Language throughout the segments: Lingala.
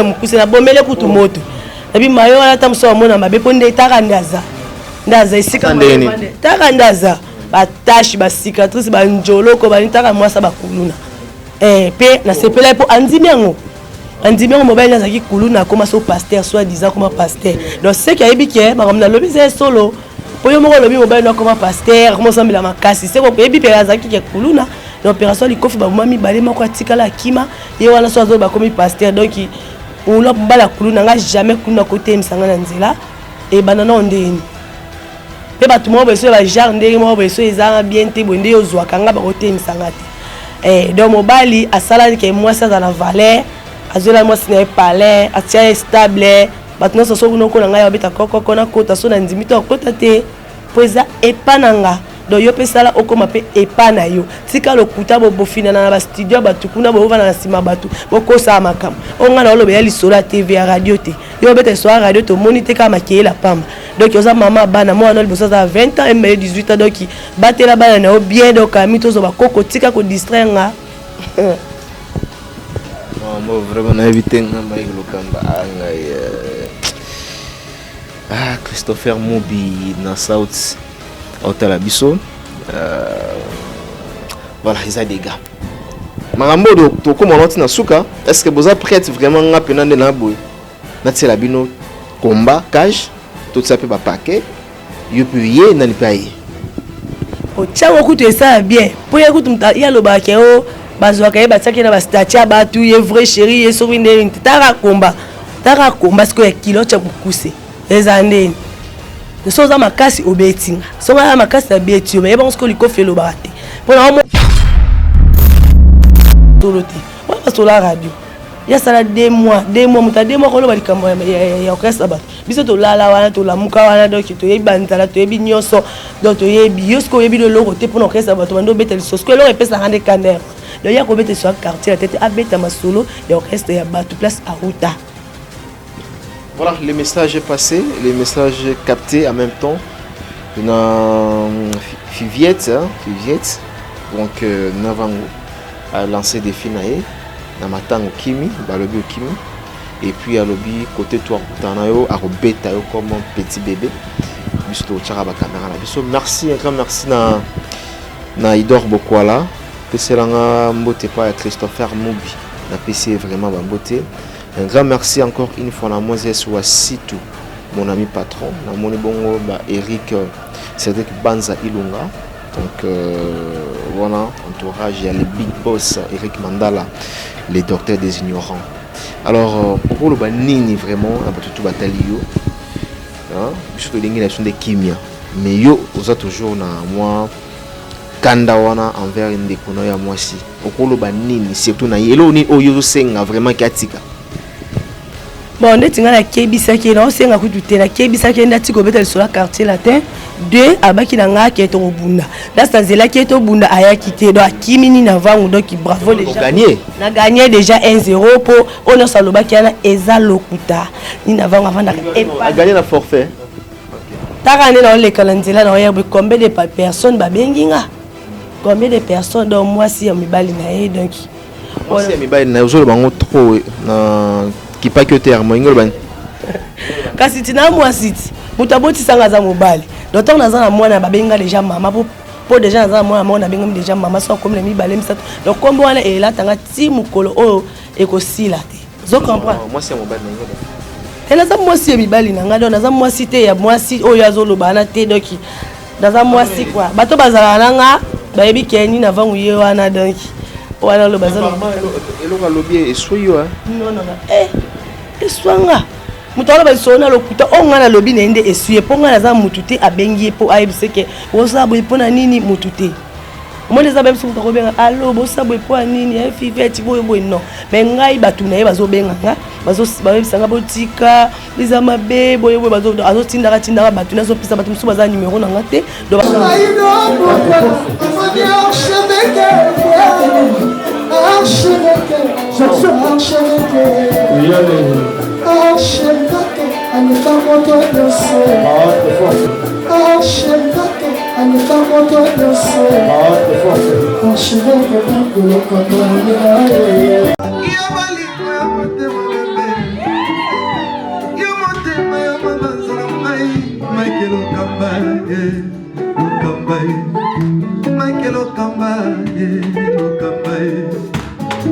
mukuse na bomele kutu moto ebi mayo wana tamso mona mabe ponde taka ndaza isika ndeni taka ndaza ba tache ba cicatrice ba njoloko ba nitaka mwasa ba kuluna pe na sepela po andimiango mobile na zaki kuluna koma so pasteur soit disant comme pasteur donc c'est qu'il y a biki ba comme na lobi c'est solo po yo moko lobi mobile na comme pasteur comment sambela makasi c'est ko ebi pe azaki ke kuluna l'opération likofi ba mami balé moko atikala kima ye wana so azo ba comme pasteur donc pour la bala kuluna nga jamais kuluna côté msanga na nzela et banana ondeni pe ba tumo beso ba jardin mo beso ezanga bien te bonde yo zwa kanga ba côté msanga te donc mobali asala ke moi ça dans la valeur azola moi c'est palais atia stable batno so so kuno ko nga ya beta koko na kota so na ndimito kota te poza epananga do yo pesala okoma pe epana yo tika lokuta bofina na ba studio batukuna bovana na sima batu bokosa makam onga na olobe ya lisolo TV ya radio te yo beta so radio to monite kama kiela pamba donc yoza mama bana mo na liboso za 20 ans et 18 ans donc batela bana na bien donc kamito zo bakoko tika ko distraire nga mo vraiment na éviter ngamba ilokamba Christopher Mubi na South Hôtel Abisso. Voilà, ils ont des gars. Marambo to comme on na suka, est-ce que vous êtes prêts vraiment à penande na boy? Na tsela bino combat cage, tout ça peut pas paquet. Yo puye na lipaye. O tchawo kutu ça bien. Pour ya kutu mta ya loba ke o bazwa ka ba tsaki na ba statia ba tu ye vrai chéri ye so winde tara combat. Tara combat parce que kilo cha bukuse. Ezandeni. So za makasi obetinga so za makasi na betio mais bon ce que likofi lo barate pour na mo tolote wa paso la radio ya sala 2 mois muta 2 mois ko lo balikambo ya okesa ba biso to lala wana to la muka wana donc to yebi nzala to yebi nyoso donc to yebi yosko yebi lo logo te pour na okesa ba to ndo betel so ce que lo repesa rande caner donc ya ko betel so quartier la tête abeta masolo ya okesa ya ba to place à Ruta. Voilà, le message est passé, le message est capté en même temps. On a Fiviette, donc Navango a lancé des finaïs, Namatango Kimi, Balobi Kimi, et puis à l'obi côté toi, Tanayo, à Robeta comme un petit bébé. Bisto Charaba Caméra. Merci, un grand merci na Idor Bokwala. PC Langa Mbote pas Christopher Mubi, na PC vraiment Bambote. Un grand merci encore une fois à Moses Wassitou, mon ami patron, à mon bongo Eric Cédric Banza Ilunga. Donc voilà, entourage, il y a le big boss Eric Mandala, les docteurs des ignorants. Alors pour le banini vraiment, à tout batalio, surtout les nations de Kimia. Mais yo, vous êtes toujours na moi. Kandawana envers une décono ya moi si. Pour le banini, surtout na yelo ni oyo senga vraiment katika. Bon, on est dans la Kébisa qui est là, on a coûté la Kébisa qui est là, tu es sur la quartier latin. 2 abaki nanga qui est au Bunda. Là, c'est là qui est au Bunda, aya quitté. Donc, Kimini Navan, donc bravo déjà. On a gagné déjà 1-0 pour Ono Saloba qui a Eza Lokuta. Ni Navan avant a gagné la forfait. T'as gagné dans les calendriers là, combien de personnes babenginga? Combien de personnes donc moi si on me balinae donc. Moi si on me balinae, je le bango trop qui pas que terme ingol ban kasi tina moi site mutaboti sanga za mobali donc on a za mwana babenga déjà maman pour déjà za mwana mona benga déjà maman so comme les mibale misato donc comme wana et là tanga ti mukolo o ekosila te zo comprendre moi c'est mobali ingol tena za moi si mibali nanga donc za moi site ya moi si o ya zo lobana te donc za moi si quoi bato bazala nanga bayebi keni na vangu ye wana donc wana lo bazalo eloko lobi esoyo non eswanga mutalo basona lokuta onga na lobi nende esuye ponga na za mutute abengi po ayebise ke osabo ipona nini mutute omone za bemsu mutako benga allo bosabo ipona nini fifeti boyo boyo non mais ngai batuna ye bazobenga nga bazobisanga botika biza mabe boyo boyo bazotindaka tindaka batuna zopisa batu musu baza numéro na ngate do Michael Okamba, Okamba, Michael Okamba, Okamba,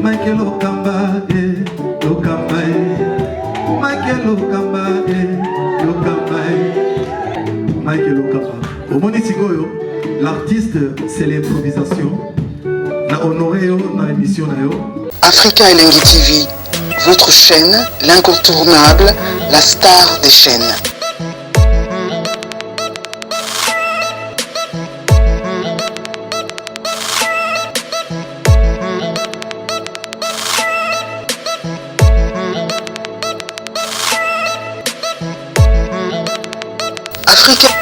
Michael Okamba, Okamba, Michael Okamba, Okamba, Michael Okamba. Au Monitigoyo, l'artiste c'est l'improvisation. Na honoré dans l'émission na yo. Africa Elengi TV, votre chaîne, l'incontournable, la star des chaînes.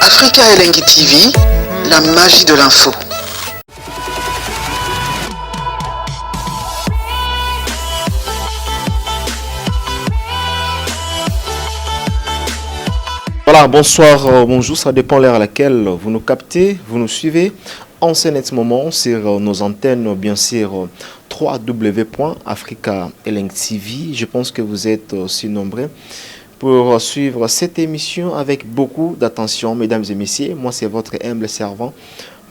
Africa Elengi TV, la magie de l'info. Voilà, bonsoir, bonjour, ça dépend l'heure à laquelle vous nous captez, vous nous suivez. En ce net moment sur nos antennes, bien sûr, www.africa Elengi TV. Je pense que vous êtes aussi nombreux pour suivre cette émission avec beaucoup d'attention, mesdames et messieurs. Moi, c'est votre humble servant,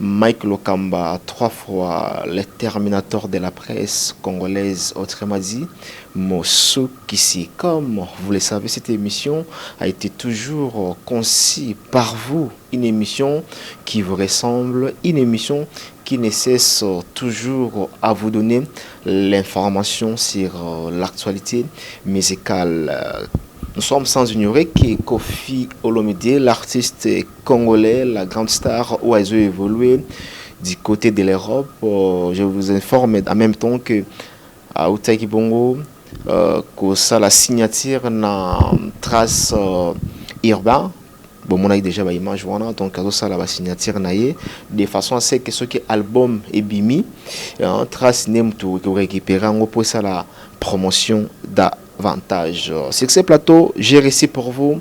Mike Lokamba, 3 fois le terminateur de la presse congolaise, autrement dit, Mosso Kissi. Comme vous le savez, cette émission a été toujours conçue par vous, une émission qui vous ressemble, une émission qui ne cesse toujours à vous donner l'information sur l'actualité musicale. Nous sommes sans ignorer que Koffi Olomide, l'artiste congolais, la grande star, où a évolué du côté de l'Europe. Je vous informe en même temps que à Outaiki Bongo, que ça la signature na trace urbain. Bon, on a déjà une image, donc ça la signature naie de façon à ce que ce qui album est bimi, trace nem tout récupérer en pour ça la promotion davantage. Sur ce plateau, j'ai réussi pour vous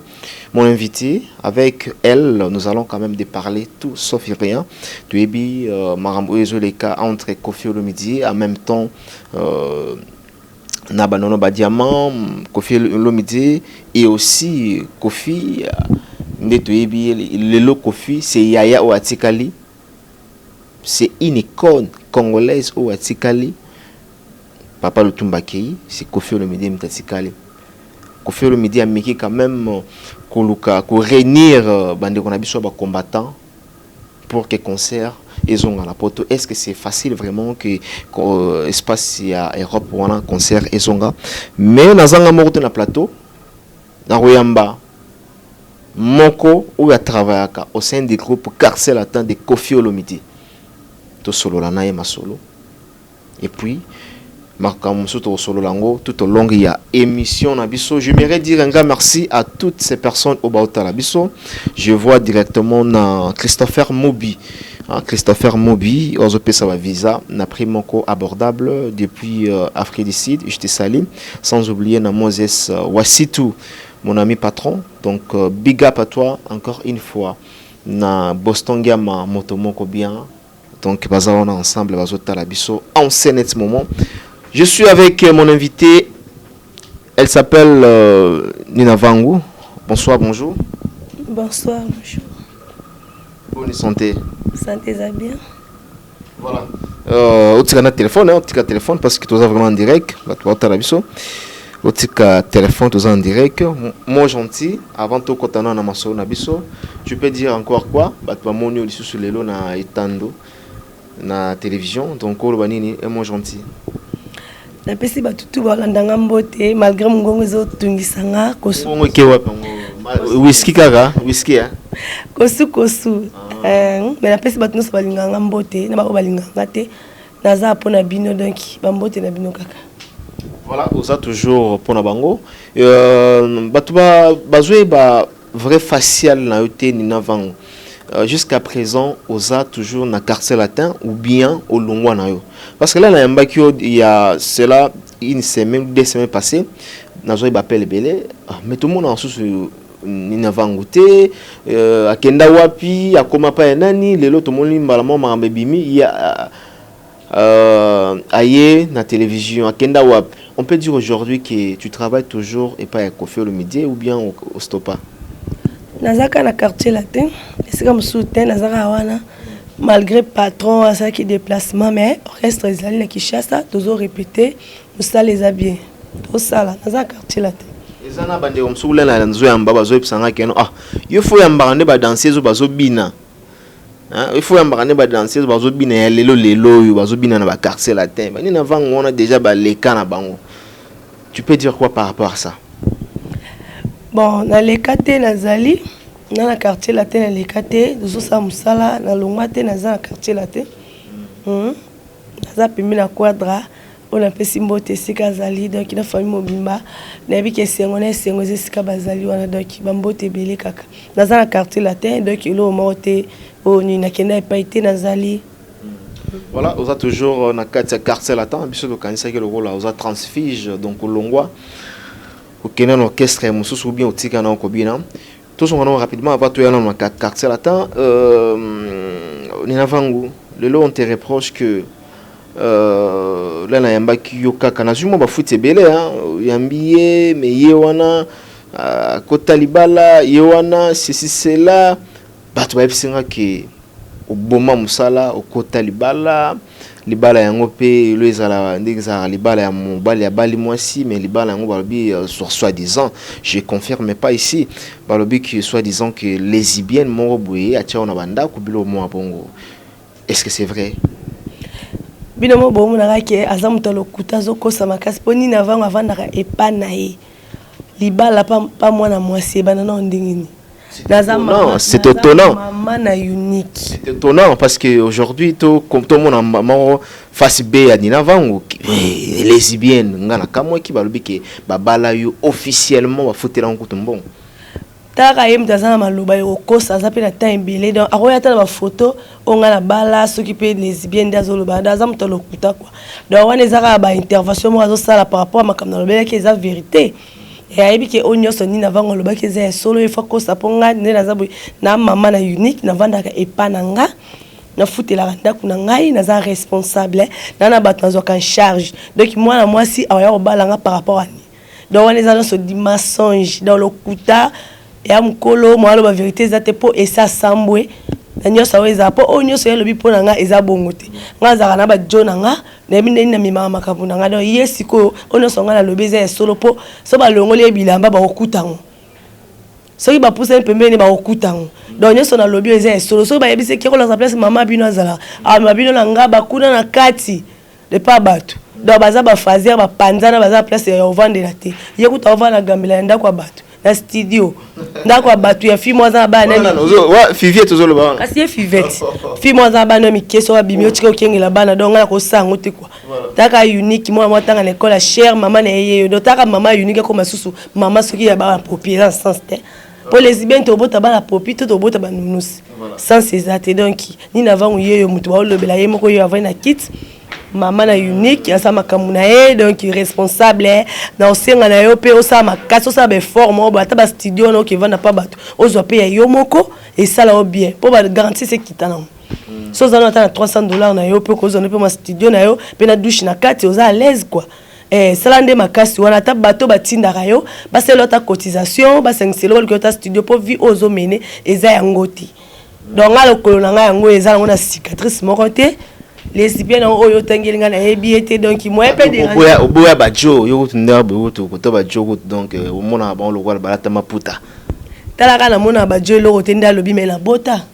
mon invité. Avec elle, nous allons quand même de parler tout sauf rien. Tu es bi Marambo Ezoleka entre Koffi Olomide en même temps. Nabanono Badiamant, Koffi Olomide et aussi Koffi le Koffi, c'est Yaya Ouatikali. C'est une icône congolaise Ouatikali. Papa Lutumbakei, c'est Koffi Olomide Mtatikali. Koffi Olomide a mis quand même pour réunir bande qu'on a besoin de combattants pour que concert ils ont à la poto. Est-ce que c'est facile vraiment que espace à Europe ou un concert ils ont? Mais dans un amour de la plateau, dans Royamba, Moko où il travaille au sein du groupe Carcel Attend de Koffi Olomide. Tout solo la naïe ma solo. Et puis tout au long il y a émission Nabiso. J'aimerais dire un grand merci à toutes ces personnes au Baota Nabiso. Je vois directement Christopher Mobi. Christopher Mobi, Ozopé Sava Visa, n'a pris mon co abordable depuis Afrique du Sud. Je te salue. Sans oublier Moses Wassitou, mon ami patron. Donc, big up à toi encore une fois. Na Boston Gama Motomoko bien. Donc, on a ensemble Bazota Labiso en scène ce moment. Je suis avec mon invité. Elle s'appelle Nina Vangu. Bonsoir, bonjour. Bonsoir, bonjour. Bonne santé. Santé, ça bien. Voilà. On tire téléphone parce que tu es vraiment en direct. On tire téléphone, tu es en direct. Moi gentil, avant tout quand on a maso nabiso, tu peux dire encore quoi? Bah tu vas monter au-dessus sur les lots na itando na télévision. Donc on va nini et moi gentil. Na pesi ba tutu ba landanga mbote malgré mungongo zo tungisanga kosu. Mungongo ke wapi? Whisky kaka, whisky hein. Kosu. Mais na pesi ba tunusa balinganga mbote na ba balinganga te. Naza pona bino donc ba mbote na bino kaka. Voilà, osa toujours pona bango. Batu ba bazwe ba vrai facial na yote ni navango. Jusqu'à présent, osa toujours na Carcel Latin ou bien au Longwa na yo. Parce que là, il y a cela une semaine, 2 semaines passées, nazo ibapele belé, mais tout le monde en sous ni navangouté, akenda wapi, akoma pa nani, lelo tout le monde limbalamo marambebimi, il y a aye na télévision, akenda wapi. On peut dire aujourd'hui que tu travailles toujours et pas à Koffi Olomide ou bien au Stopa. nazaka na quartier latin esika mosusu te nazaka wana malgré patron asalaki déplacement mais orchestre ezali na Kinshasa tozo répéter mosala eza bien tosala nazaka quartier latin ezana bande omsula na nzo yamba bazo epsanga keno yo fo yamba nde ba danseuse bazo bina il faut yamba nde ba danseuse bazo bina ya lelo yo bazo bina na ba quartier latin bani na vango on a déjà ba leka na bango. Tu peux dire quoi par rapport à ça? Bon, na lekate nazali na na quartier latin na lekate dozo sa musala na longate na za na quartier latin. Naza pimi na quadra on a pesi mbote sika zali donc na famille mobimba na bi ke sengo na sengo sika bazali wana donc bambote belé kaka. Naza na quartier latin donc ilo mote o ni na kenda epaité nazali. Voilà, on a toujours na quartier latin biso to kanisa ke le rôle on a transfige donc longwa au Kenya orchestre mususu ou bien au tika na okobina. Tous on rapidement avant tout dans quartier latin Ninavangu le lot on te reproche que là na yamba kiyoka kana zuma ba foot belé yambié mais yewana kota libala yewana ceci cela bato ba episinga ke oboma musala okota libala yango pe lo ezala ndeza libala ya mobali ya bali mwasi mais libala yango balobi soi-disant je confirme pas ici balobi que soi-disant que lesbienne moko boye atia na banda ko bilo mo bongo. Est-ce que c'est vrai? Bino mo bomu na ke azamuta lokuta zokosa makasi poni na vango avandaka epana ye libala pa mwana mwasi bana na ndingini. Non, c'est étonnant. C'est étonnant parce qu'aujourd'hui, comme tout le monde a maman face B à Ninavango, lesbienne, ngana kamwa ki balobi ke babala yo officiellement va foutre en kutumbon. Taka yem tazana maloba yo kosa zape na temps belé donc akoya ta ba photo onga na bala soki pe lesbienne dazolo ba dazamu to lokuta quoi. Donc wana ezaka ba intervention mo azo sala par rapport à makamna lobela ke eza vérité. Et ayebi ke onyoso ni na vango loba ke za solo ifa ko saponga ne na zabu na mama na unique na vandaka epananga na futela ndaku na ngai na za responsable na bato nazo kan charge donc moi si aya obalanga par rapport à ni donc on les a so di mensonge dans le kuta ya mkolo moi lo ba vérité za te po et ça sambwe na nyoso weza po onyoso ya lobi po na nga eza bongote nga za na ba jona nga na binde na mima makabu na nga donc yesiko onyoso nga na lobi za solo po so ba longoli ebilamba ba okutango so ba pousse pembeni ba okutango donc nyoso na lobi eza solo so ba yebise ki ko la place mama bino azala mabino na nga ba kuna na kati de pa bato donc baza ba fazer ba panzana baza place ya ovande la te yekuta ovana gambela ndako kwa bato na studio ndako abatu ya fi moza bana wa Fiviet tozolo ba kasi Fiviet fi moza bana mi keso wa bimio tika okengela bana donc na ko sango te quoi taka unique moi tanga na école chère maman na yeyo donc taka maman unique comme susu maman soki ya ba propriétaire sans te pour les bien to bota ba la propriété to bota ba nunusi sans ces até donc ni na vangu yeyo mutu ba lobela yemo ko yo avana kit maman na unique asa makamuna e donc responsable na osenga na yo pe osa makaso sa be forme ba ta ba studio no ki vanda pa bato ozo pe yo moko et ça là bien pour ba garantir ce qui tana so za na $300 na yo pe ko zo ne pe ma studio na yo pe na douche na kati oza à l'aise quoi sala nde makasi wana ta bato batinda rayo ba c'est l'autre cotisation ba 5 selo ko ta studio pour vie ozo mene eza yangoti donc ala ko na nga yango eza na cicatrice moko te lesbienne oyo tangelinga na ebiete donc moi pe de oboya bajo yo tunda bo to ko bajo donc au mona ba lo kwala balata maputa tala kana mona bajo lo tenda lobi me na bota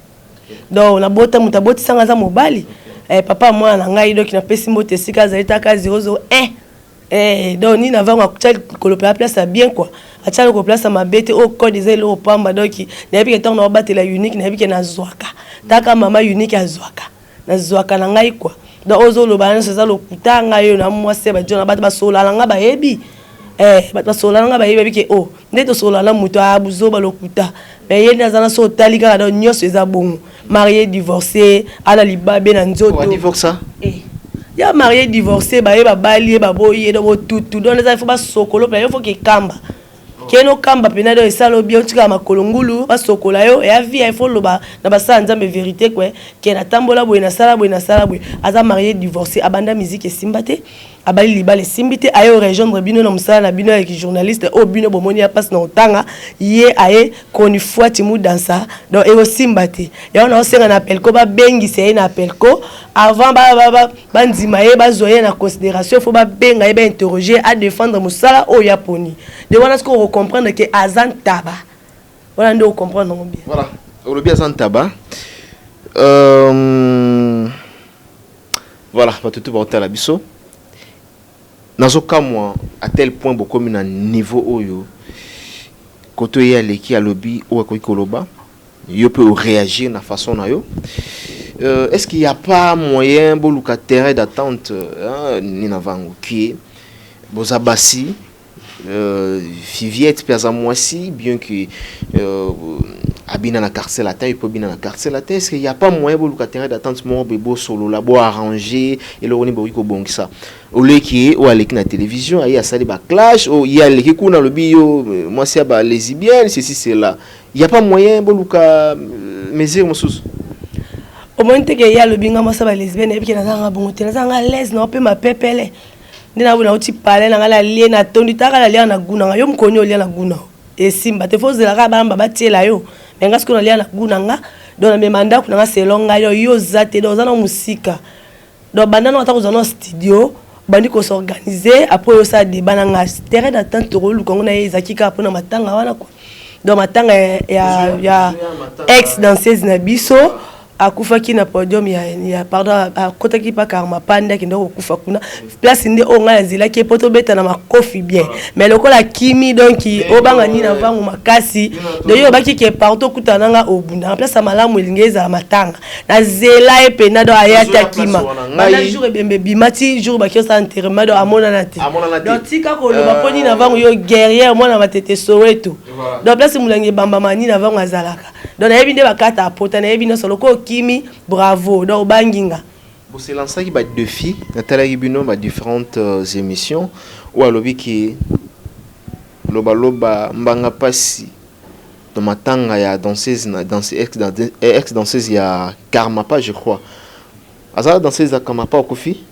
donc na bota mutaboti sanga za mobali papa moi na ngai donc na pesi mbote sika za etaka 001 donc ni na vanga kuchali kolopela place bien quoi achali ko place ma bete au code des lo pamba donc na bi ke tant na batela unique na bi ke na zwaka taka mama unique azwaka na zwaka na ngai quoi donc ozolo bana ça lokuta ngai na mwase ba jona bato basola nga ba yebi bato basola nga ba yebi ke ndeto sola na muto abuzo ba lokuta mais yenda zana so talika na nyoso eza bongo marié divorcé ala libabe na nzoto divorce ya marié divorcé ba yeba bali ba boye do tutu donc les faut ba sokolo il faut que kamba keno kamba pena do esalo bio tika makolongulu ba sokola yo ya vie il faut loba na ba sa nzambe vérité quoi ke na tambola boye na sala boye aza marié divorcé abanda musique esimbate abali libale simbite ayo rejoindre bino na musala na bino avec journaliste o bino bomoni ya passe na otanga ye aye koni fuati mu dansa donc e simbate ya on a aussi un appel ko ba bengi c'est un appel ko avant ba ndima ye ba zoyer na considération faut ba benga ye ba interroger à défendre musala o yaponi de wana ce qu'on comprendre que azan taba voilà ndo comprendre bien voilà le bien azan taba voilà pas tout va au la biso nazoka moi à tel point beaucoup na niveau oyo koto ya leki ya lobby ou ko koloba yo peut réagir na façon na yo est-ce qu'il y a pas moyen boluka terrain d'attente ni na vango qui bozabasi Fiviette pesa moisi bien que abina na carcel latin il peut bina na carcel latin est-ce qu'il y a pas moyen boluka terrain d'attente mo bebo solo la bo arranger et le roni bo bongi ça au lieu qui ou avec na télévision il y a ça des clash ou il y a les qui kuna le bio moi c'est ba lesbienne ceci c'est là il y a pas moyen boluka mesure mosous au moins que il y a le binga moi ça ba lesbienne et puis na nga bon te na nga les na pe ma pepele ndina buna uti pale na ngala lie na tondi taka la lia na guna yo mkonyo lia na guna et simba te fozela ka ba ba tiela yo menga siko na lia na guna nga do na memanda kuna nga selonga yo zate do za na musika do banda na ta na studio bandi ko s'organiser après ça débat na terrain d'attente to lu kongo na ezaki ka pona matanga wana ko do matanga ya ex danseuse na biso akufa ki na podium ya pardon akota ki pa karma panda ki ndo kufa kuna place inde o nga zila ki poto beta na makofi bien mais lokola kimi donc obanga ni na vangu makasi de yo baki ke partout kutana nga obunda place malamu elingeza matanga na zela e pena do ayata kima bana jour bembe bimati jour baki sa enterrement do amona na te donc tika ko lo baponi na vangu yo guerrière mwana matete soweto donc place mulangi bamba mani na vangu azalaka donc na ebinde bakata apota na ebinde soloko kimi bravo donc banginga vous se lancez qui ba défi na tala ibino ba différentes émissions ou alobi ki loba mbanga pasi dans matanga ya danseuse na ex danseuse ya Karma pas je crois azala danseuse ya Karma pas kofi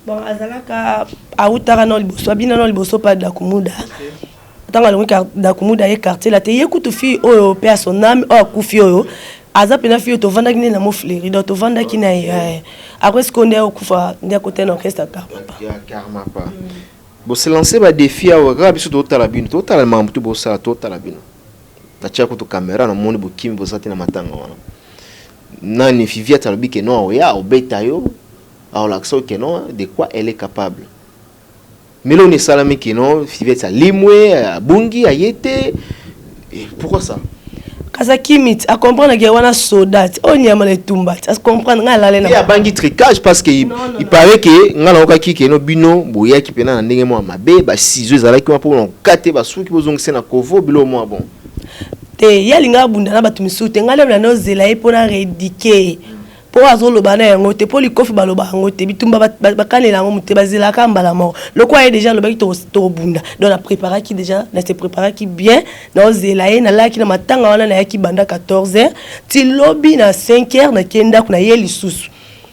bon azala ka autara no liboso bina no liboso pa da kumuda tanga longi da kumuda ye quartier la te yekutu fi oyo personnel o kufi oyo aza pena fi to vanda kine na mo fleri do to vanda kina après ce qu'on est au kufa ndia côté na orchestre Karma pas bo se lancer ba défi au rabiso to talabino to talama mutu bo sa to talabino ta chia ko to caméra na moni bo kimi bo sati na matanga wana nani Fiviette alobi ke non ya obeta yo alors l'action que non de quoi elle est capable mais là on est salami que non Fiviette a limwe a bungi a yete pourquoi ça kasa kimit a comprendre que wana sodat on y a mal tumbat à comprendre ngala lena ya bangi tricage parce que il paraît que ngala okaki que no bino boya ki pena na ndenge mo mabe ba ciseaux ezala ki pour on kate ba suki bozongisa na kovo bilo mo bon te yalinga bunda na batu misute ngala na no zela epona rédiquer pour azolo bana yango te pour likofi baloba yango te bitumba bakanela yango mute bazela ka mbala mort le quoi est déjà le baki to bunda donc na préparer qui déjà na se préparer qui bien na zela na la ki na matanga wana na yaki banda 14h ti lobby na 5h na kenda kuna yeli susu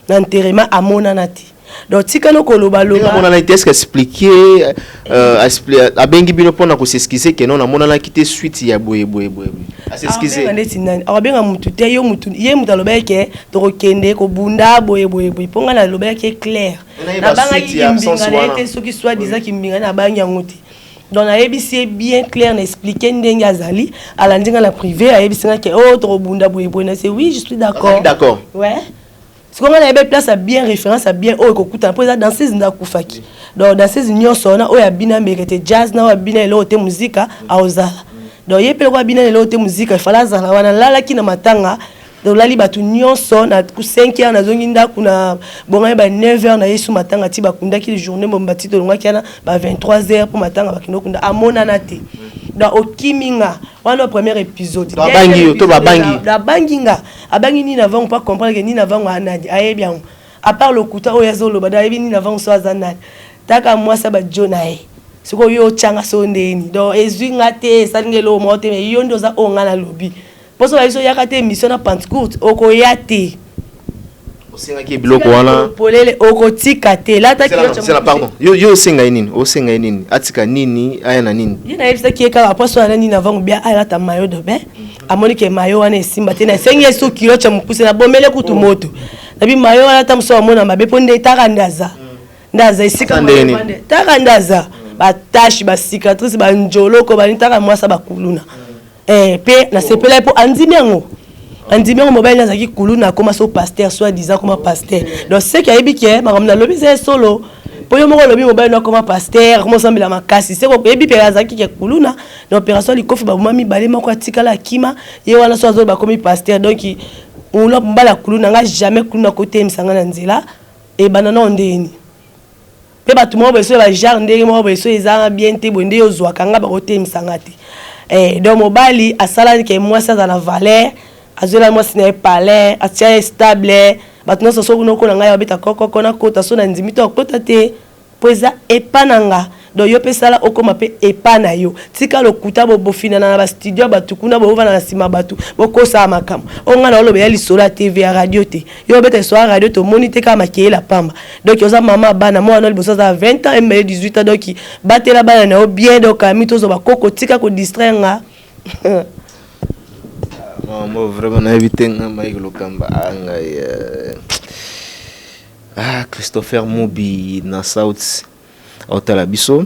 na enterrement amona nati donc tika no koloba loba on a été expliqué a bengi bino pona ko s'excuser que non na mona na kité suite ya boye a s'excuser a benga mutu te yo mutu ye mutu loba ke to kende ko bunda boye ponga na loba ke clair na banga ki mbinga na été soki soit disant ki mbinga na banga ngoti donc na ebisi bien clair na expliquer ndenge azali ala ndinga na privé a ebisi nga ke oh to bunda boye na c'est oui je suis d'accord ouais. Si on a une place à bien référence à bien oh écoute après ça danseuse nda kufaki donc danseuse nyonso na oya bina mérite jazz na oya bina le hote musique a ozala donc yepele kwa bina le hote musique il fallait zala wana lala kina matanga donc lali batu nyonso na ku 5h na zongi nda kuna bonga ba 9h na yesu matanga ti bakunda ki journée bombati to longa kana ba 23h pour matanga bakino kunda amona na te dans okiminga wana premier épisode babangi to babangi la banginga abangi ni n'avons pas comprendre que ni n'avons anadi aye bien à part le kuta oyazo lo bada ni n'avons so azanadi taka moi ça ba jonae siko yo changa so ndeni donc ezinga te salingelo mote me yo ndo za onga na lobby poso ba iso yakate émission na Pentecôte okoyate osengaki biloko wana polele okotika te lata pardon yo osenga nini atika nini aya na nini yena yebisaki kaka poso na nini avant bien alata mayo de bain amoni ke mayo wana esimba te na sengi eso kilo cha mukuse na bomele kutu moto nabi mayo wana tamso amona mabe ponde taka ndaza isika mwande taka ndaza batashi ba cicatrice ba njoloko ba nitaka mwasa bakuluna pe na sepela po andimi yango mobile nazaki kuluna koma so pasteur soit disant comme pasteur donc c'est qu'il y a biké makamna lobi c'est solo po yo moko lobi mobile na koma pasteur comment sambela makasi c'est ko ebi pe azaki ke kuluna na opération likofi ba mami balé moko atikala kima ye wana so azo ba komi pasteur donc on lo mbala kuluna nga jamais kuluna côté msanga na nzela e banana ondeni pe batu mo beso ba genre ndenge mo beso ezanga bien te bonde yo zwa kanga ba côté msanga te donc mobile asala ke moi ça dans la valeur azola moi sina palais atia stable batno so so kunoko na ngai obita kokoko na kota so na ndimi to kota te poeza epananga do yo pesala okoma pe epana yo tika lokuta bo bofina na ba studio batukuna bo vana na sima batu bokosa makamo onga na olobe ya lisola TV ya radio te yo beta so radio to monite kama kiela pamba donc yoza mama bana moi na libosa za 20 ans et 18 ans donc batela bana na bien donc amito zo ba koko tika ko distraire nga moi vraiment invité Mike Lokamba Christopher Mobi na South Otala Biso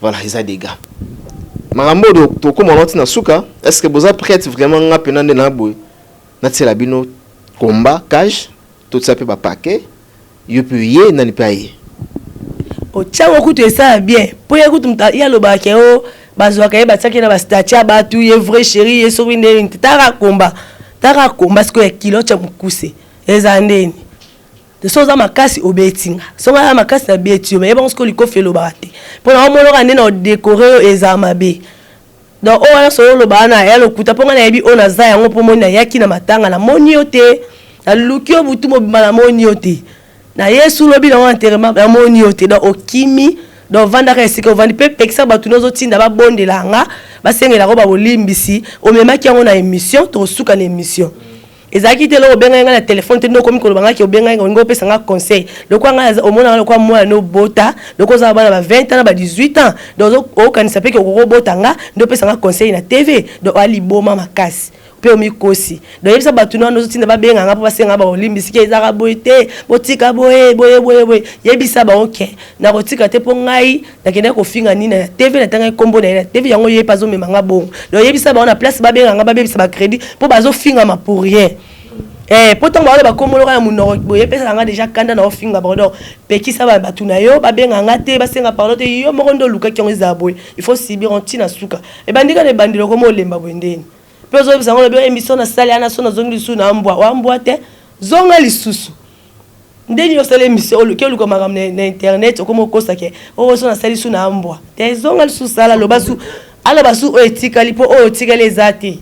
voilà ils a des gars marambo to comme on na suka est-ce que vous êtes prêts vraiment nga penande na boy na tsela bino combat cage tout ça peut pas paquet yo peut y na ni pas y o tchawo kutu esa bien po ya kutu mta ya lobake o bazwaka ye batiaki na bastatia batu ye vrai chéri ye soki ndeni taka komba siko ya kilo cha mukuse eza ndeni soza makasi obetinga songa ya makasi na beti yo me yeba siko likofi elobaka te mpona omoloka nde na odekore yo eza mabe donc oyo wana solo olobaka na ya lokuta mponga na yebi oyo naza yango mpo moni nayaki na matanga na moni yo te naluki yo butu mobima na moni yo te na yesu lobi nango enterrement na moni yo te donc okimi donc vandaka esika ovandi pe pekisa batu nozo tinda ba bondela nga basengela ko ba bolimbisi omemaki yango na émission to suka na émission ezaki te lo benga nga na téléphone te ndoko mikolo bangaki obenga nga ngo pesa nga conseil lokwa nga omona lokwa mwana no bota lokwa za bana ba 20 ans ba 18 ans donc okanisa pe ke okobota nga ndo pesa nga conseil na TV donc ali boma makasi pe omikosi donc yebisa batu nozo tinda ba benga nga po basenga ba olimbisi ke ezaka boite botika boye yebisa ba OK na kotika te po ngai na kende ko finga nini na TV na tanga kombo na TV yango yepa zo memanga bon donc yebisa ba na place ba benga nga ba bebisa ba crédit po bazo finga ma pour rien pourtant ba komolo ka munoko boye pesa nga déjà kanda na ofinga pardon pekisa ba batu na yo ba benga nga te basenga pardon te yo moko ndo luka kyongo zaboy il faut subir on tina suka e bandika ne bandilo ko mo lemba bwendeni pezo bisango le bien émission na sali ana sona zongi lisu na mbwa wa mbwa te zonga lisusu ndeni yo sale émission oluke oluka magam na internet okomo kosa ke o sona sali lisu na mbwa te zonga lisu sala lo basu ala basu o etika lipo o etika les ati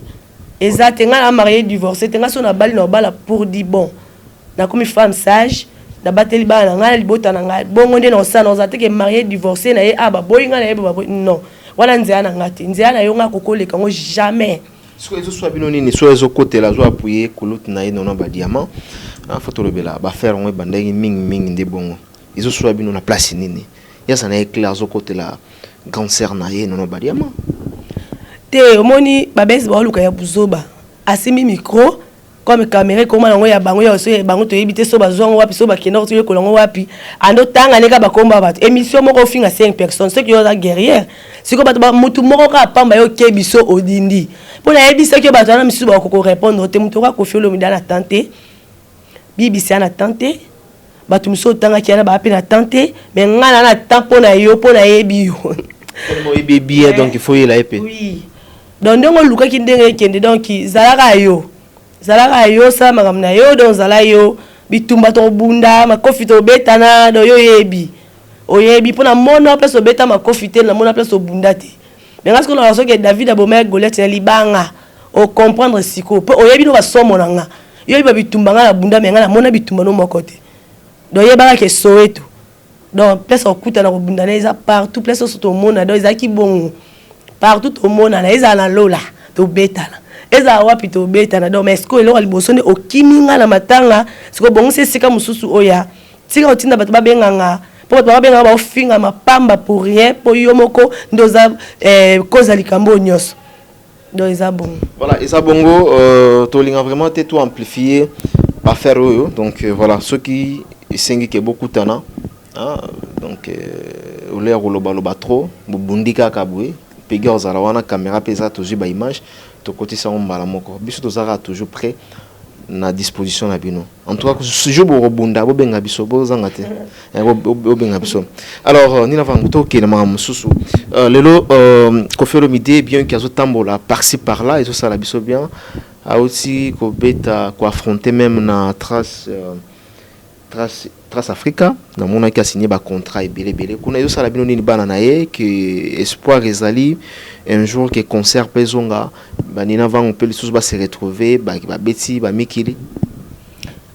ezate nga marié divorcé te nga sona bali na bala pour di bon na komi femme sage na bateli bana nga libota na nga bongo nde na osana ozate ke marié divorcé na ye aba boy nga na ye ba non wala nzea na ngati nzea na yo nga kokoleka ngo jamais soit ils soit bino nini soit ils côté la joie appuyer kulutu na ino ba diamant en photo le bela ba faire on bandai ming de bon ils soit bino na place nini ya ça na éclair zo côté la cancer na ino ba diamant te omoni ba bes ba luka ya buzoba asimi micro comme caméra comment nango ya bango ya so bango to yebite so bazongo wapi so ba kenda to yekolongo wapi ando tanga neka ba komba bat émission moko finga 5 personnes ceux qui ont la guerrière siko bato ba mutu moko ka pamba yo kebiso odindi pona yebisa ke bato na misu ba ko répondre te mutu ka ko fiolo mi dana tante bibi sana tante bato miso tanga kiana ba pe na tante mais ngana na tampo na yo pona yebi yo mo yebi bien donc il faut y la épée oui donc ndongo luka ki ndenge kende donc zalaka yo sa magam na yo donc zala yo bitumba to bunda makofi to betana do yo yebi oyebi pona mona place obeta makofi te na mona place obunda te mais parce que na raison que David abomé Goliath na libanga o comprendre siko po oyebi no ba somo na nga yo yebi bitumba nga na bunda mais nga na mona bitumba no moko te donc yeba ke Soweto donc place okuta na bunda na eza partout place so to mona donc eza ki bon partout au monde na eza na lola to betana eza wapi to beta na donc mais est-ce que eloko liboso nde okiminga na matanga siko bongo se sika mususu oya tika otinda bato babenganga po bato babenganga baofinga mapamba pour rien po yo moko ndoza koza likambo nyonso donc eza bongo voilà eza bongo tolinga vraiment te tout amplifier par faire oyo donc voilà ceux qui esengi ke beaucoup tana donc olea koloba trop bobundika kabwe pege ozala wana caméra pesa toujours ba image to côté ça on mbala moko biso tozaka toujours prêt na disposition na bino en tout cas ce jour bo robunda bo benga biso bo zanga te bo benga biso alors ni na vangu to ke na msusu lelo Koffi Olomide bien qu'il y a tambola par-ci par-là et tout ça la biso bien a aussi ko beta ko affronter même na Trace Africa na mona ki a signé ba contrat ebele kuna yo sala bino ni bana na ye que espoir ezali un jour que concert pezonga banina va on peut les ba se retrouver ba beti ba mikili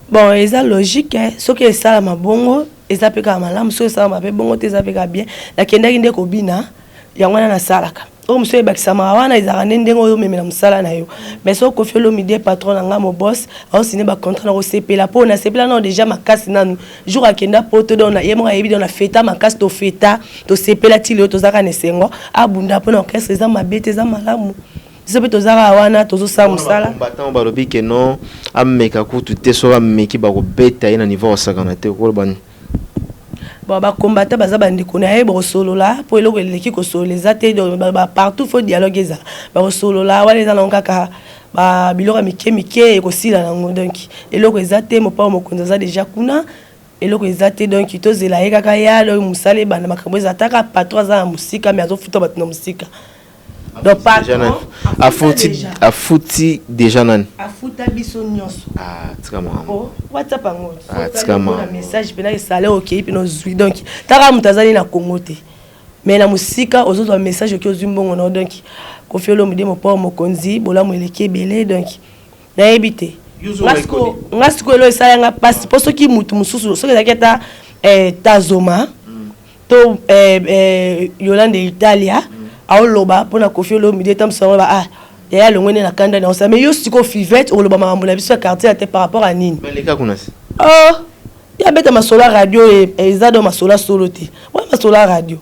bon eza logique ce que ça ma bongo eza peka malamu so ça ma pe bongo te eza peka bien la kenda kinde ko bina yango na salaka o mso ebakisama wana ezaka ndengo yo memela musala na yo mais so Koffi Olomide patron nga mo boss au signé ba contrat na CPLA po na CPLA non déjà makasi nanu jour akenda poto dona yemo yebi dona feta makasi to feta to CPLA tilo to zaka nesengo abunda po na orchestre za mabete za malamu so beto zaka wana tozo sa musala combattant balobi ke non ameka kutu te so ameki ba ko beta ina niveau sakana te ko ban bon ba combattre baza bandiko na ye bo solo la po eloko eleki ko solo les até ba partout faut dialogue eza ba solo la wala eza longa ka ba biloko mike ko sila nango donc eloko ezate mo pa mo konza za déjà kuna eloko ezate donc to zela ye kaka ya lo musale bana makambo ezataka patron za musika mais azo futa bato na musika donc patron afuti déjà nan afuta biso nyonso tikama WhatsApp ngo tikama na message pena esale OK puis no zui donc taka mutazali na Congo te mais na musika ozozo message ki ozumbongo no donc Koffi Olomide mo pa mokonzi bolamu eleki belé donc na ebité ngasiko elo esala nga passe pour ceux qui mutu mususu soki zaketa Tazoma to Yolande Italia aoloba pona Koffi Olomide tamsonga ba ya longwene na kanda na osame yo siko fivette oloba makambo na biso quartier ate par rapport à nini mais les cas kunasi ya beta masola radio et zado masola solo te wa masola radio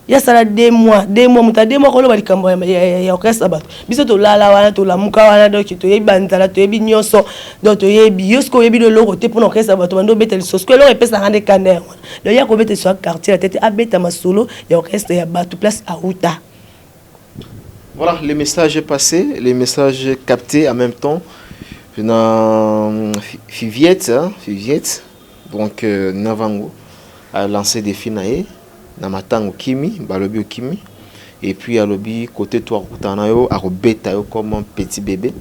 ya sala 2 mois muta 2 mois koloba likambo ya orchestre bato biso to lala wana to lamuka wana donc to yebi banzala to yebi nyonso donc to yebi yosko yebi le logo te pona orchestre bato bando beta le sosko lo epesa ngande kanda donc ya ko beta so quartier tete abeta masolo ya orchestre ya bato place à Outa. Voilà, le message est passé, le message est capté en même temps. Fiviette, donc Navango a lancé des finaïs, Namatango Kimi, Balobi Kimi, et puis à l'obi côté toi Routanayo, à Robeta comme un petit bébé.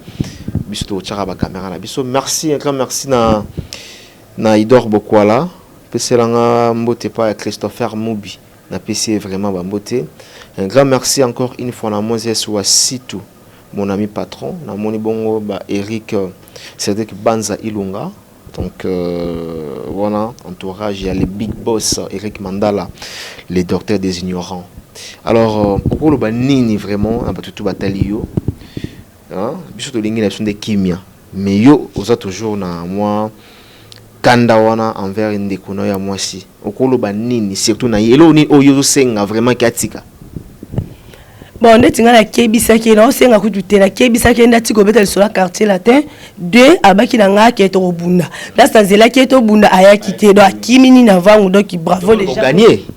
Bisto Charaba caméra la biso. Merci, un grand merci na Idor Bokwala, Pesselanga Mbote pas Christopher Moubi, na PC vraiment Bambote. Un grand merci encore une fois à Moses Wassitou, mon ami patron, na moni bongo ba Eric Cédric Banza Ilunga. Donc voilà, entourage, il y a les big boss Eric Mandala, les docteurs des ignorants. Alors pour le banini vraiment, un peu tout batalio. Hein, biso to lingi na son de kimia. Mais yo oza toujours na moi kanda wana envers ndeko na ya mwasi. Okolo banini surtout na yelo ni oyo senga vraiment katika. Bon, on est à Kébisa qui est là, on a tout la Kébisa qui est là, tu connais sur la quartier latin. 2 abaki nanga qui est au Bunda. Là, c'est là qui est au Bunda, aya quitté. Donc, Kimini Navan, donc bravo déjà.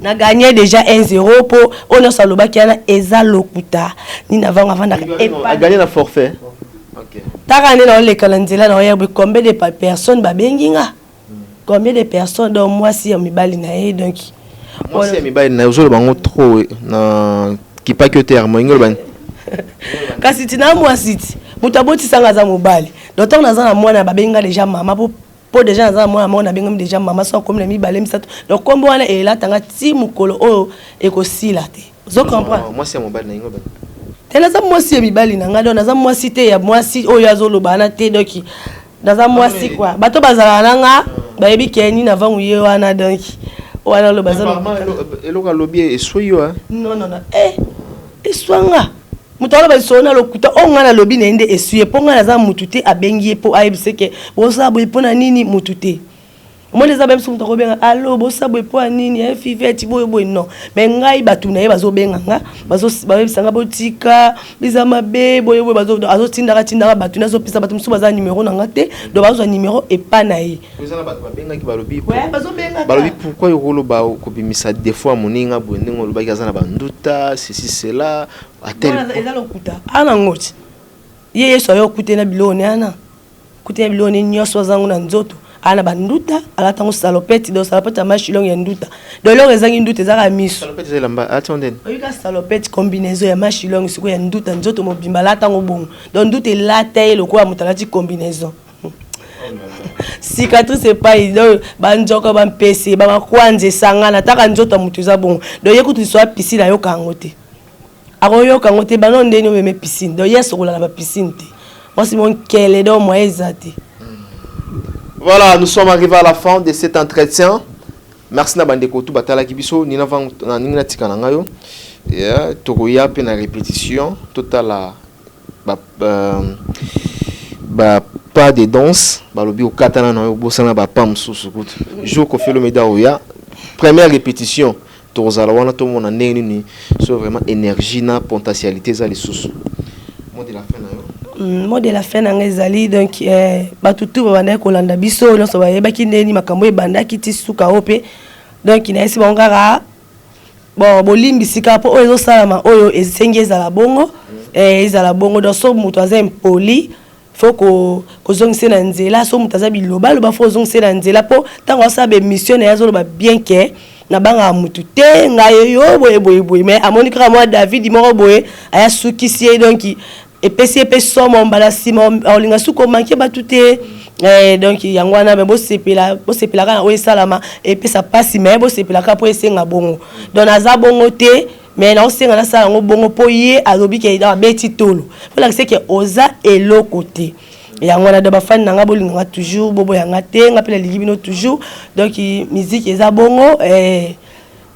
On a gagné déjà 1-0 pour Honor Saloba qui a Eza Lokuta. Ni Navan avant a gagné la forfait. Ok. T'as gagné dans les calendriers, là, combien de personnes, babenginga? Combien de personnes, donc moi, si on me baline, donc. Moi, si on me baline, je trop. Qui pas que terme ingol ban kasi tina mwasiti mutaboti sanga za mobali d'autant na za mwana babenga déjà mama po déjà na mwana mona benga déjà mama so comme les mibale misato donc kombo wana ela tanga ti mukolo o ekosila te zo comprendre moi c'est mobile na ingol ban tena za mwasi mibali na ngado na za mwasi te ya mwasi oyo azoloba na te donc na za mwasi quoi bato bazala nanga bayebi keni na vangu ye wana donc wana lo bazalo eloko lobi esoyo non et swanga Mutala ba sona lokuta onga na lobi na ende esuye ponga na za mutute abengi po aibiseke bosa bo ipona nini mutute. Moi les abem sont trop bien allo bosa bo ipona nini fiveti boy non mais ngai batu na ye bazo benga nga bazo babisanga botika bizama be boy bazo azo tindaka batu na zo pisa batu musu baza numéro na ngate do bazo numéro et pas na ye. Bizana batu babenga ki balobi. Ouais bazo benga. Balobi pourquoi yolo ba ko bimisa des fois moninga bonde ngolo ba kazana banduta ceci cela à tel. Eza lokuta ana ngoti. Ye so yo kute na biloni ana. Kute na biloni nyoso zangu na nzoto. Ana banduta ala tango salopette do salopette machi long ya nduta do lo rezangi nduta ezaka miso salopette zelamba attendez oyika salopette combinaison ya machi long siko ya nduta nzoto mobimba la tango bongo do nduta la taille lokwa mutalati combinaison cicatrice pas do banjoko bampesi ba makwanze sangana taka nzoto mutu za bongo do yekutu so piscine yo kangote akoyo kangote banon ndeni meme piscine do yeso kola na piscine te moi c'est mon kele do moi ezati. Voilà, nous sommes arrivés à la fin de cet entretien. Merci Nabandeko tout batala kibiso nina vang na nina tikana ngayo. Ya tokoya pe na répétition totala pas de danse, balobi au katana na bosana ba pam susukutu. Jour ko fait le média oya. Première répétition tozala wana to mona neni so vraiment énergie na potentialité za les susu. Mot de la fin na yo. Mot de la fin na ngezali donc batutu babanda kolanda biso nyonso bayebaki ndeni makambo ebandaki ti suka ope donc inaisi bongara bon bolimbisika po oyo ezosalama oyo esengi ezala bongo ezala bongo donc so moto aza impoli faut kozongisa na nzela so moto aza biloba loba faut kozongisa na nzela po ntango asala bemission na ye azoloba bien ke na banga mutu te ngai yo boye mais amoni kaka mwa David moko boye aya sukisi ye donc et somo mbala sima olinga suko manke batute donc yangwana me bo sepela kana o salama et puis ça passe mais bo sepela ka po esenga bongo donc aza bongo te mais na osenga na sala ngo bongo po ye alobi ke da beti tolo voilà c'est que oza elo côté yangwana de ba fan nanga bolinga toujours bobo yanga te ngapela libino toujours donc musique eza bongo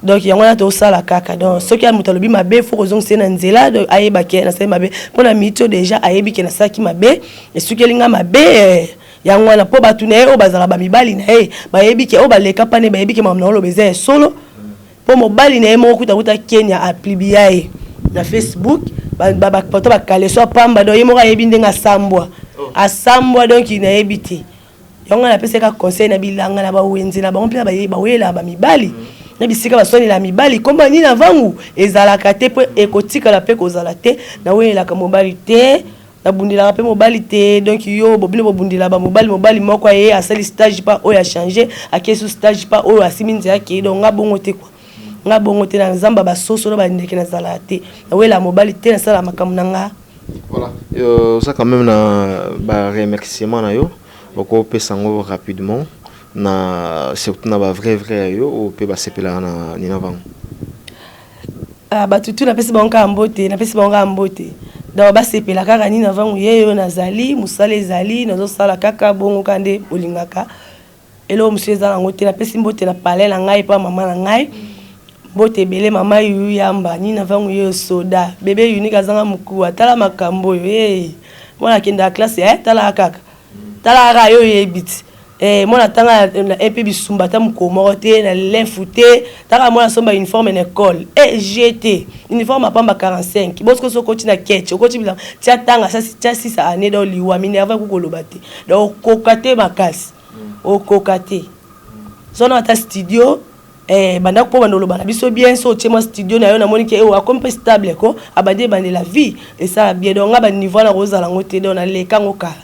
donc yango na to sala kaka donc ce qui a mutalobi mabe faut kozong sena nzela donc ayeba ke na sala mabe pona mito déjà ayebi ke na saki mabe et ce qui linga mabe yango na po batu na o bazala ba mibali na bayebi ke o baleka pane bayebi ke mamna lo beza solo po mobali na mo kuta Kenya a publier na Facebook ba poto ba kale so pamba do yemo ayebi ndenga sambwa asambwa donc ina yebiti yango na pesa ka conseil na bilanga na ba wenzi na ba ompla ba wela ba mibali na bisika basoni la mibali komba ni na vangu ezalaka te po ekotika la pe kozala te na wela ka mobali te na bundila pe mobali te donc yo bobile bobundila ba mobali moko ye asali stage pas o ya changer akesu stage pas o asiminze yake donc ngabongo te kwa ngabongo te na nzamba ba soso na ba ndeke na zala te na wela mobali te na sala makamu nanga. Voilà, ça quand même na ba remerciement na yo boko pesango rapidement na surtout na ba vrai yo o pe ba sepela na nina vang batutu na pesi bango ambote donc ba sepela kaka nina vang yeyo nazali musala ezali nazo sala kaka bongo kande olingaka elo monsieur za nango te na pesi mbote na palais na ngai pa mama na ngai mbote bele mama yu yamba nina vang yeyo soda bébé unique azanga mukuwa tala makambo yo mwana kenda classe tala kaka tala ra yo yebiti mona tanga un peu bisumba ta mukoma te na l'infouté taka mona somba uniforme en école GT uniforme apamba 45 bosko so koti na ketch okoti bila tia tanga ça tia 6 années dans liwa minerva ku kolobate donc kokate makasi o kokate sona ta studio banda ko bando lobana biso bien so temo studio na yo na moni ke o akompe stable ko abade bande la vie et ça bien donc ngaba niveau na rozala ngote donc na le kango kala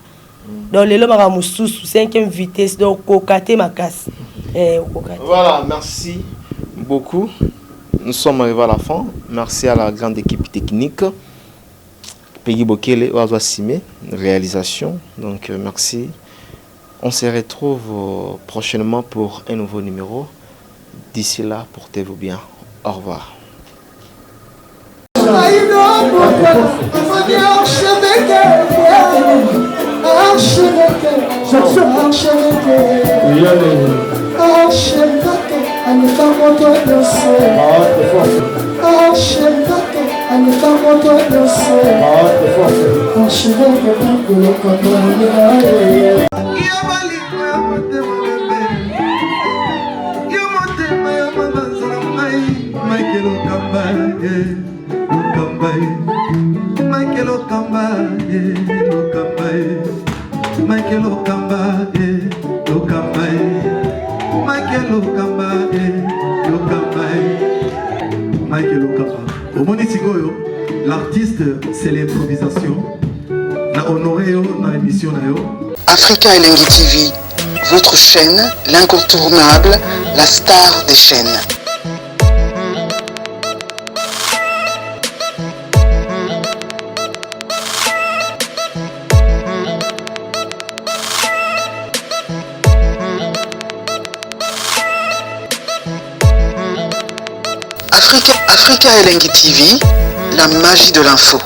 donc les lois à Moussous 5e vitesse donc kokate makas voilà, merci beaucoup. Nous sommes arrivés à la fin. Merci à la grande équipe technique Peggy Bokele Oazo Simé réalisation, donc merci. On se retrouve prochainement pour un nouveau numéro. D'ici là, portez-vous bien, au revoir. Archevêque, L'artiste, c'est l'improvisation. Na honoré dans l'émission. Africa Elengi TV, votre chaîne, l'incontournable, la star des chaînes. Africa Elengi TV, la magie de l'info.